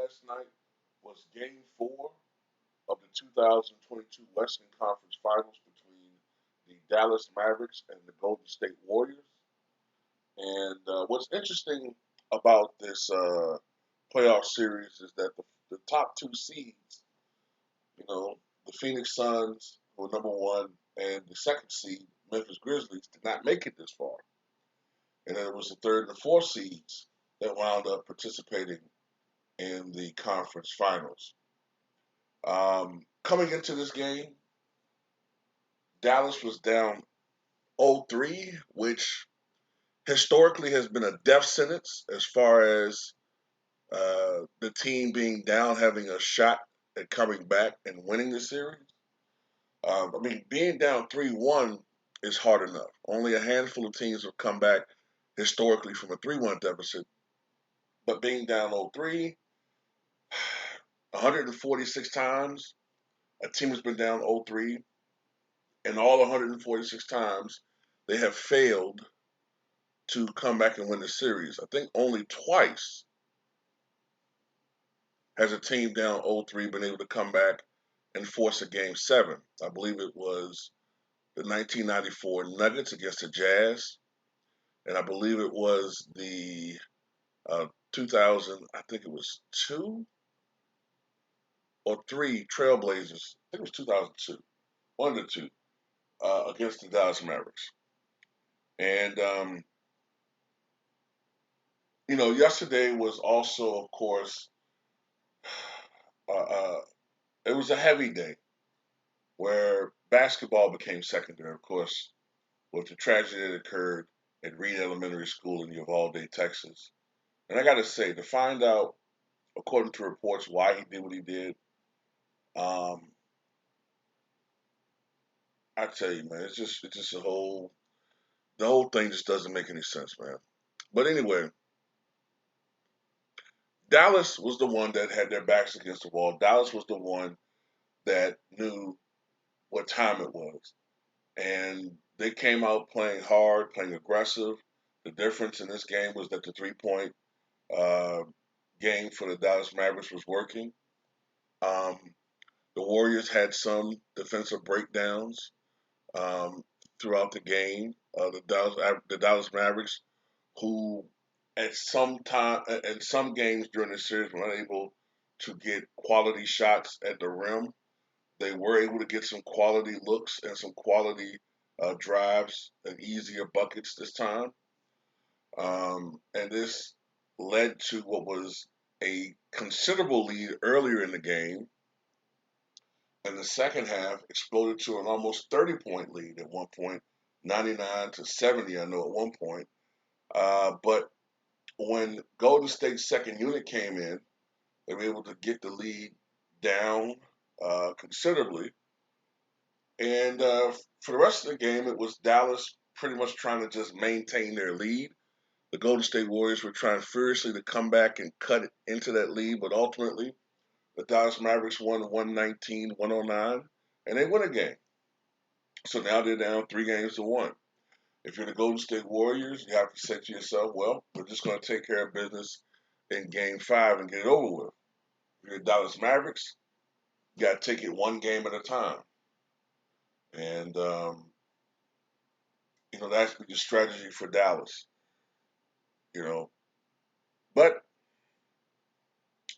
last night was Game 4 of the 2022 Western Conference Finals between the Dallas Mavericks and the Golden State Warriors. And what's interesting about this playoff series is that the top two seeds, you know, the Phoenix Suns, who were number one, and the second seed, Memphis Grizzlies, did not make it this far. And then it was the third and the fourth seeds that wound up participating in the conference finals. Coming into this game, Dallas was down 0-3, which historically has been a death sentence as far as the team being down, having a shot at coming back and winning the series. Being down 3-1 is hard enough. Only a handful of teams have come back historically from a 3-1 deficit. But being down 0-3, 146 times a team has been down 0-3, and all 146 times they have failed to come back and win the series. I think only twice has a team down 0-3 been able to come back and force a game 7. I believe it was the 1994 Nuggets against the Jazz, and I believe it was the 2000, I think it was 2 or 3 Trailblazers. I think it was 2002, one of the two, against the Dallas Mavericks. And yesterday was also, of course, uh, uh, it was a heavy day where basketball became secondary, of course, with the tragedy that occurred at Reed Elementary School in Uvalde, Texas. And I got to say, to find out, according to reports, why he did what he did, um, I tell you, man, it's just the whole thing just doesn't make any sense, man. But anyway, Dallas was the one that had their backs against the wall. Dallas was the one that knew what time it was. And they came out playing hard, playing aggressive. The difference in this game was that the 3-point uh, game for the Dallas Mavericks was working. Um, the Warriors had some defensive breakdowns um, throughout the game. The Dallas Mavericks, who at some games during the series were unable to get quality shots at the rim, they were able to get some quality looks and some quality drives and easier buckets this time. And this led to what was a considerable lead earlier in the game. And the second half exploded to an almost 30-point lead at one point, 99-70, I know at one point. But when Golden State's second unit came in, they were able to get the lead down considerably. And for the rest of the game, it was Dallas pretty much trying to just maintain their lead. The Golden State Warriors were trying furiously to come back and cut it into that lead, but ultimately, the Dallas Mavericks won 119-109, and they win a game. So now they're down 3-1. If you're the Golden State Warriors, you have to say to yourself, well, we're just going to take care of business in game 5 and get it over with. If you're the Dallas Mavericks, you got to take it one game at a time. And, that's been the strategy for Dallas, you know. But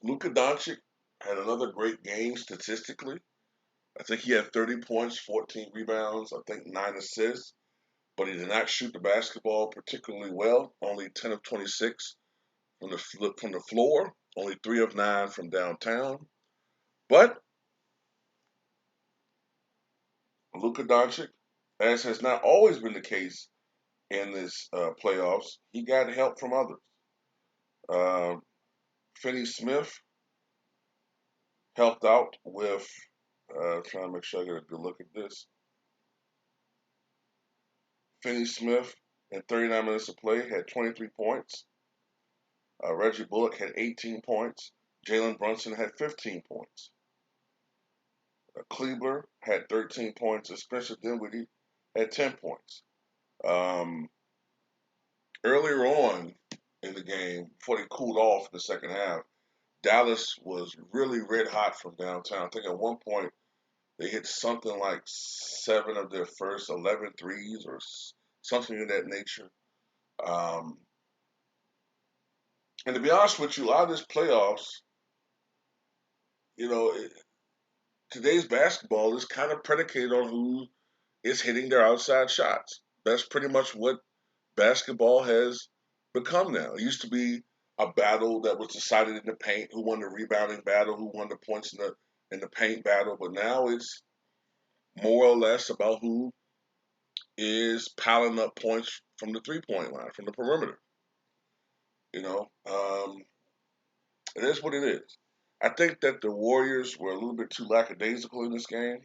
Luka Doncic had another great game statistically. I think he had 30 points, 14 rebounds, I think 9 assists, but he did not shoot the basketball particularly well. Only 10 of 26 from the floor, only 3 of 9 from downtown. But Luka Doncic, as has not always been the case in this playoffs, he got help from others. Uh, Finney Smith helped out with, trying to make sure I get a good look at this. Finney Smith, in 39 minutes of play, had 23 points. Reggie Bullock had 18 points. Jalen Brunson had 15 points. Kleber had 13 points, and Spencer Dinwiddie had 10 points. Um, Earlier on in the game, before they cooled off in the second half, Dallas was really red hot from downtown. I think at one point they hit something like 7 of their first 11 threes or something of that nature. Um, and to be honest with you, a lot of this playoffs, you know, today's basketball is kind of predicated on who is hitting their outside shots. That's pretty much what basketball has become now. It used to be a battle that was decided in the paint, who won the rebounding battle, who won the points in the paint battle, but now it's more or less about who is piling up points from the 3 point line, from the perimeter. You know, it is what it is. I think that the Warriors were a little bit too lackadaisical in this game.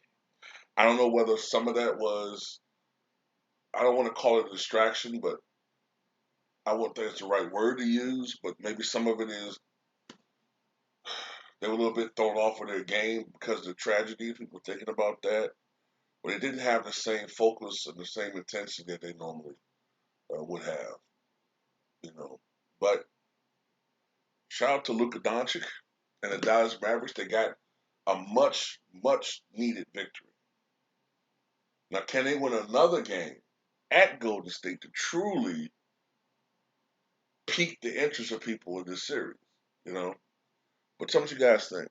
I don't know whether some of that was, I don't want to call it a distraction, but I wouldn't think it's the right word to use, but maybe some of it is they were a little bit thrown off of their game because of the tragedy. People were thinking about that, but they didn't have the same focus and the same intensity that they normally would have, you know. But shout out to Luka Doncic and the Dallas Mavericks. They got a much, much needed victory. Now, can they win another game at Golden State to truly pique the interest of people in this series? You know, but tell me what you guys think.